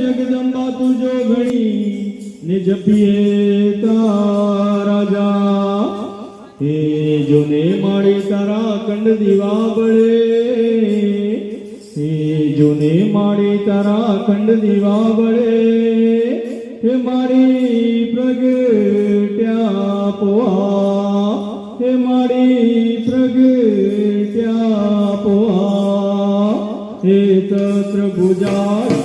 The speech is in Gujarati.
જગદંબા તુજો ઘણી ને જપીએ તારા જા હે જોને માળી તારા કંડ દીવા બળે હે જોને માળી તારા કંડ દીવા બળે હે મારી પ્રગટ્યા પોઆ હે મારી પ્રગટ્યા પોઆ હે તત્ર ભુજા